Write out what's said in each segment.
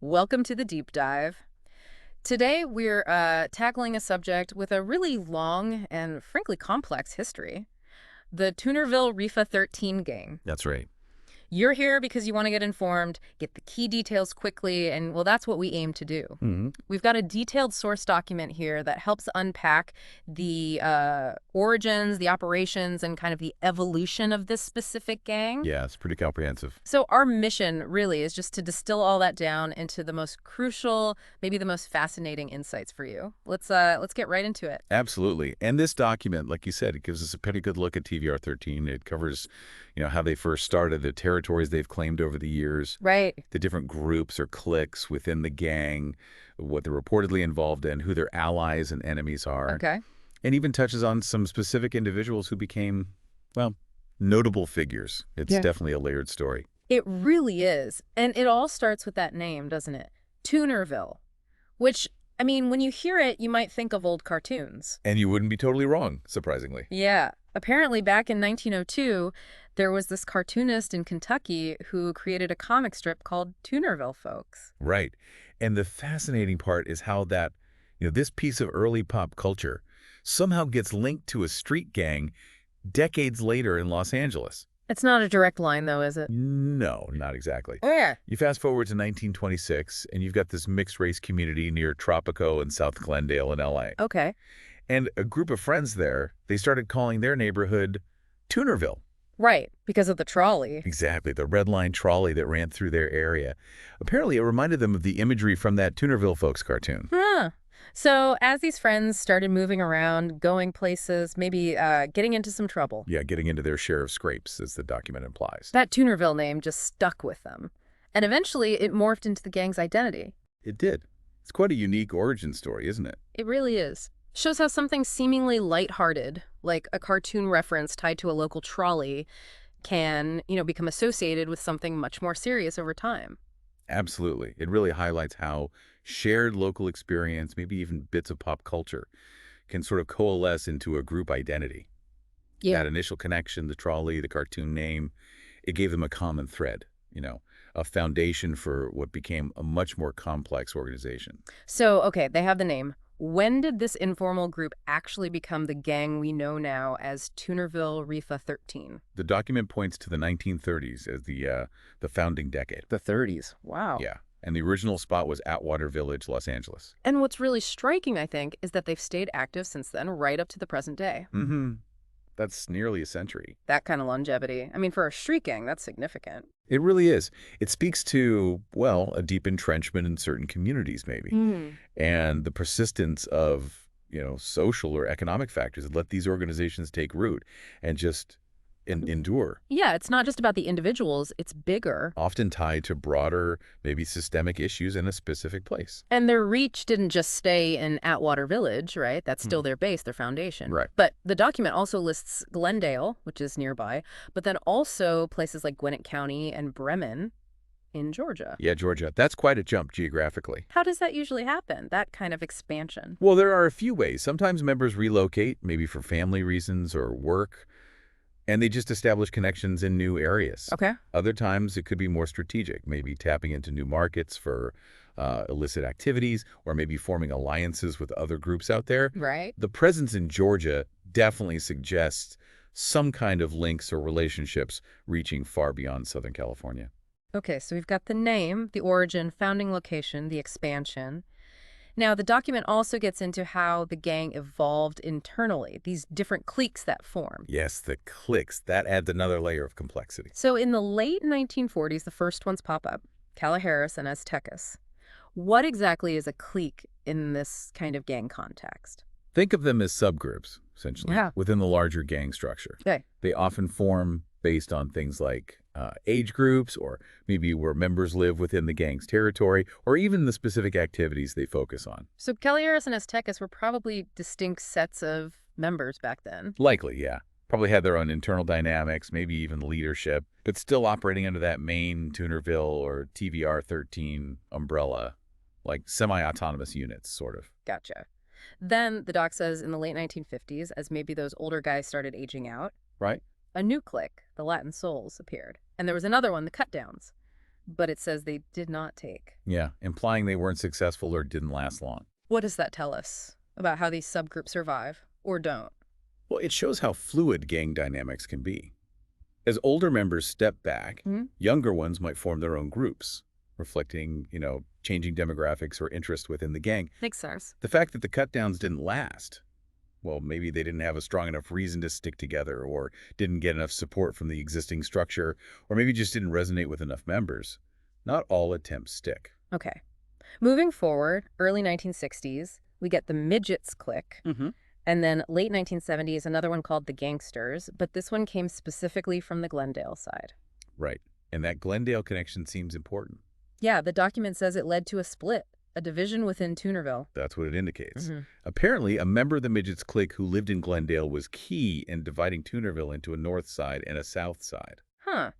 Welcome to the deep dive. Today we're tackling a subject with a really long and frankly complex history, the Toonerville Rifa 13 gang. That's right. You're here because you want to get informed, get the key details quickly, and well, that's what we aim to do. hmm We've got a detailed source document here that helps unpack the origins, the operations, and kind of the evolution of this specific gang. Yeah, it's pretty comprehensive. So our mission really is just to distill all that down into the most crucial, maybe the most fascinating insights for you. Let's get right into it. Absolutely. And this document, like you said, it gives us a pretty good look at TVR 13. It covers, how they first started, the territories they've claimed over the years, Right. the different groups or cliques within the gang, what they're reportedly involved in, who their allies and enemies are, Okay. and even touches on some specific individuals who became, well, notable figures. It's Yeah. definitely a layered story. It really is. And it all starts with that name, doesn't it? Toonerville, which, I mean, when you hear it, you might think of old cartoons. And you wouldn't be totally wrong, surprisingly. Yeah. Apparently, back in 1902, there was this cartoonist in Kentucky who created a comic strip called Toonerville Folks. Right. And the fascinating part is how that, this piece of early pop culture somehow gets linked to a street gang decades later in Los Angeles. It's not a direct line, though, is it? No, not exactly. Oh, yeah. You fast forward to 1926, and you've got this mixed-race community near Tropico and South Glendale in L.A. Okay. And a group of friends there, they started calling their neighborhood Toonerville. Right, because of the trolley. Exactly, the red line trolley that ran through their area. Apparently, it reminded them of the imagery from that Toonerville Folks cartoon. Huh. So as these friends started moving around, going places, maybe getting into some trouble, Yeah, getting into their share of scrapes, as the document implies. that Toonerville name just stuck with them. And eventually it morphed into the gang's identity. It did. It's quite a unique origin story, isn't it? It really is. Shows how something seemingly lighthearted, like a cartoon reference tied to a local trolley, can, become associated with something much more serious over time. Absolutely. It really highlights how shared local experience, maybe even bits of pop culture, can sort of coalesce into a group identity. Yeah. That initial connection, the trolley, the cartoon name, it gave them a common thread, a foundation for what became a much more complex organization. So, okay, they have the name. When did this informal group actually become the gang we know now as Toonerville Rifa 13? The document points to the 1930s as the founding decade. The 30s. Wow. Yeah. And the original spot was Atwater Village, Los Angeles. And what's really striking, I think, is that they've stayed active since then, right up to the present day. Mm-hmm. That's nearly a century. That kind of longevity. I mean, for a street gang, that's significant. It really is. It speaks to, well, a deep entrenchment in certain communities, maybe, and the persistence of, social or economic factors that let these organizations take root and just endure, Yeah, it's not just about the individuals, it's bigger. often tied to broader, maybe systemic issues in a specific place. And their reach didn't just stay in Atwater Village, right? That's still their base, their foundation. Right. But the document also lists Glendale, which is nearby, but then also places like Gwinnett County and Bremen in Georgia. Yeah, Georgia, that's quite a jump geographically. How does that usually happen, that kind of expansion? Well, there are a few ways. Sometimes members relocate, maybe for family reasons or work, and they just establish connections in new areas. Okay. Other times it could be more strategic, maybe tapping into new markets for illicit activities or maybe forming alliances with other groups out there. Right. The presence in Georgia definitely suggests some kind of links or relationships reaching far beyond Southern California. Okay, so we've got the name, the origin, founding location, the expansion. Now, the document also gets into how the gang evolved internally, these different cliques that formed. Yes, the cliques, that adds another layer of complexity. So in the late 1940s, the first ones pop up, Calaveras and Aztecas. What exactly is a clique in this kind of gang context? Think of them as subgroups, essentially, Yeah. within the larger gang structure. Okay. They often form based on things like age groups or maybe where members live within the gang's territory or even the specific activities they focus on. So Calaveras and Aztecas were probably distinct sets of members back then. Likely, yeah. Probably had their own internal dynamics, maybe even leadership, but still operating under that main Toonerville or TVR 13 umbrella, like semi-autonomous units, sort of. Gotcha. Then, the doc says, in the late 1950s, as maybe those older guys started aging out, Right? a new clique, the Latin Souls, appeared. And there was another one, the Cutdowns. but it says they did not take. Yeah, implying they weren't successful or didn't last long. What does that tell us about how these subgroups survive or don't? Well, it shows how fluid gang dynamics can be. As older members step back, younger ones might form their own groups, reflecting, changing demographics or interest within the gang. Makes sense. The fact that the cutdowns didn't last, well, maybe they didn't have a strong enough reason to stick together or didn't get enough support from the existing structure or maybe just didn't resonate with enough members. Not all attempts stick. Okay. Moving forward, early 1960s, we get the Midgets clique. And then late 1970s, another one called the Gangsters, but this one came specifically from the Glendale side. Right. And that Glendale connection seems important. Yeah, the document says it led to a split, a division within Toonerville. That's what it indicates. Apparently, a member of the Midgets clique who lived in Glendale was key in dividing Toonerville into a north side and a south side. Huh.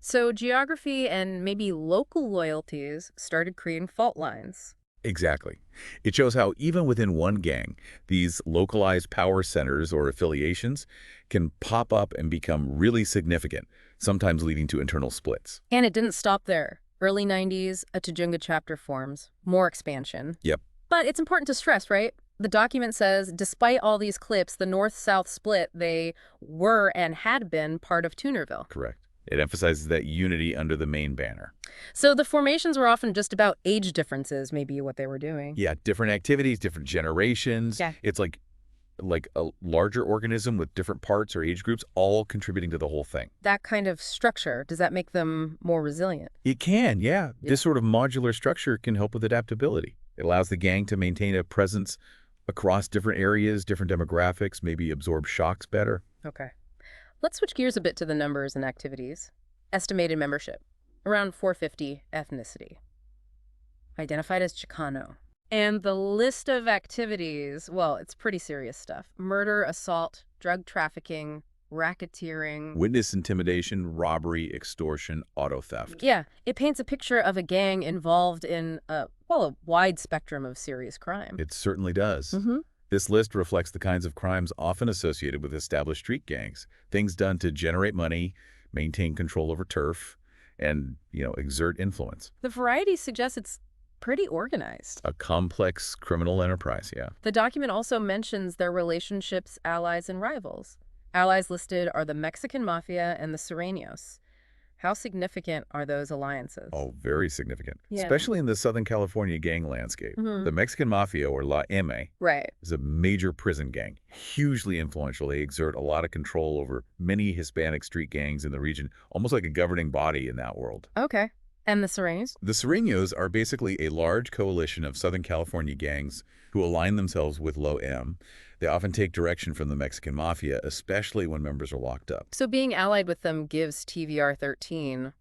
So geography and maybe local loyalties started creating fault lines. Exactly. It shows how even within one gang, these localized power centers or affiliations can pop up and become really significant, sometimes leading to internal splits. And it didn't stop there. Early 90s, a Tujunga chapter forms. More expansion. Yep. But it's important to stress, right? The document says, despite all these clips, the north-south split, they were and had been part of Toonerville. Correct. It emphasizes that unity under the main banner. So the formations were often just about age differences, maybe what they were doing. Yeah, different activities, different generations. Yeah. It's like a larger organism with different parts or age groups all contributing to the whole thing. That kind of structure, does that make them more resilient? It can, yeah. This sort of modular structure can help with adaptability. It allows the gang to maintain a presence across different areas, different demographics, maybe absorb shocks better. Okay. Let's switch gears a bit to the numbers and activities. Estimated membership, around 450 ethnicity. Identified as Chicano. And the list of activities, well, it's pretty serious stuff. Murder, assault, drug trafficking, racketeering. Witness intimidation, robbery, extortion, auto theft. Yeah, it paints a picture of a gang involved in, a wide spectrum of serious crime. It certainly does. This list reflects the kinds of crimes often associated with established street gangs. Things done to generate money, maintain control over turf, and, exert influence. The variety suggests it's pretty organized. A complex criminal enterprise, yeah. The document also mentions their relationships, allies, and rivals. Allies listed are the Mexican Mafia and the Sureños. How significant are those alliances? Oh, very significant, Yeah. especially in the Southern California gang landscape. The Mexican Mafia, or La M, Right. is a major prison gang, hugely influential. They exert a lot of control over many Hispanic street gangs in the region, almost like a governing body in that world. Okay. And the Sureños? The Sureños are basically a large coalition of Southern California gangs who align themselves with Low M. They often take direction from the Mexican Mafia, especially when members are locked up. So being allied with them gives TVR 13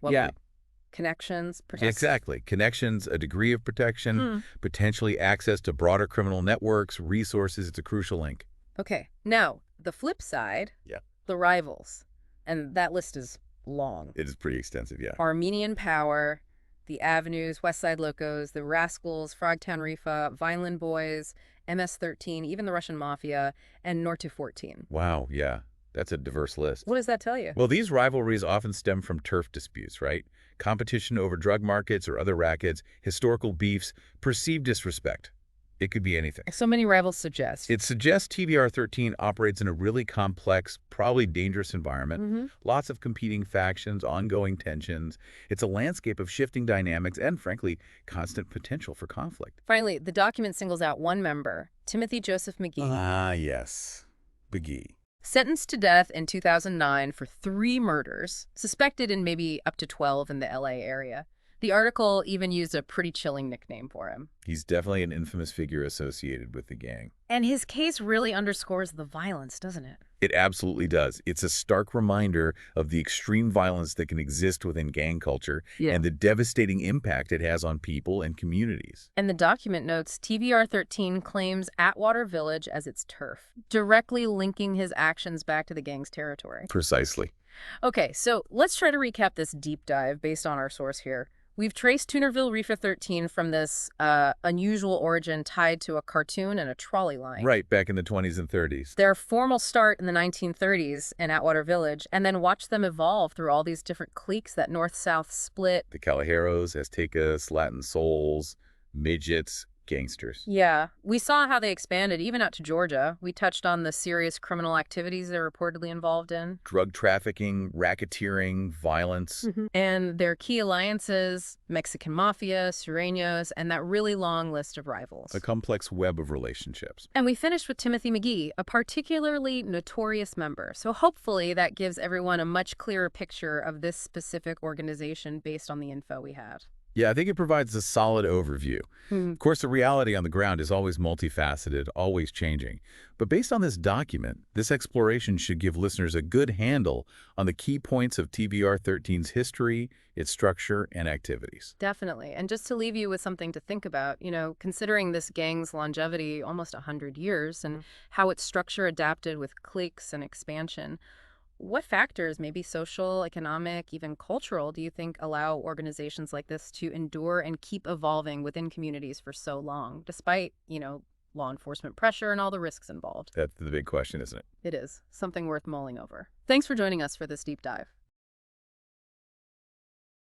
connections, protection. Exactly. Connections, a degree of protection, potentially access to broader criminal networks, resources. It's a crucial link. Okay. Now, the flip side, the rivals. And that list is long. It is pretty extensive, yeah. Armenian Power, the Avenues, West Side Locos, the Rascals, Frogtown Rifa, Vineland Boys, MS-13, even the Russian Mafia, and Norte 14. Wow, yeah. That's a diverse list. What does that tell you? Well, these rivalries often stem from turf disputes, right? Competition over drug markets or other rackets, historical beefs, perceived disrespect. It could be anything. So many rivals suggest. It suggests TVR 13 operates in a really complex, probably dangerous environment. Lots of competing factions, ongoing tensions. It's a landscape of shifting dynamics and, frankly, constant potential for conflict. Finally, the document singles out one member, Timothy Joseph McGhee. Ah, yes. McGhee. Sentenced to death in 2009 for 3 murders, suspected in maybe up to 12 in the LA area. The article even used a pretty chilling nickname for him. He's definitely an infamous figure associated with the gang. And his case really underscores the violence, doesn't it? It absolutely does. It's a stark reminder of the extreme violence that can exist within gang culture and the devastating impact it has on people and communities. And the document notes TVR 13 claims Atwater Village as its turf, directly linking his actions back to the gang's territory. Precisely. Okay, so let's try to recap this deep dive based on our source here. We've traced Toonerville Rifa 13 from this unusual origin tied to a cartoon and a trolley line. Right, back in the 20s and 30s. Their formal start in the 1930s in Atwater Village, and then watch them evolve through all these different cliques that north-south split. The Callejeros, Aztecas, Latin Souls, midgets, gangsters. Yeah, we saw how they expanded even out to Georgia. We touched on the serious criminal activities they're reportedly involved in. Drug trafficking, racketeering, violence. And their key alliances, Mexican Mafia, Sureños, and that really long list of rivals. A complex web of relationships. And we finished with Timothy McGhee, a particularly notorious member. So hopefully that gives everyone a much clearer picture of this specific organization based on the info we had. Yeah, I think it provides a solid overview. Of course, the reality on the ground is always multifaceted, always changing. But based on this document, this exploration should give listeners a good handle on the key points of TVR 13's history, its structure, and activities. Definitely. And just to leave you with something to think about, considering this gang's longevity, almost 100 years, and how its structure adapted with cliques and expansion, what factors, maybe social, economic, even cultural, do you think allow organizations like this to endure and keep evolving within communities for so long, despite, law enforcement pressure and all the risks involved? That's the big question, isn't it? It is. Something worth mulling over. Thanks for joining us for this deep dive.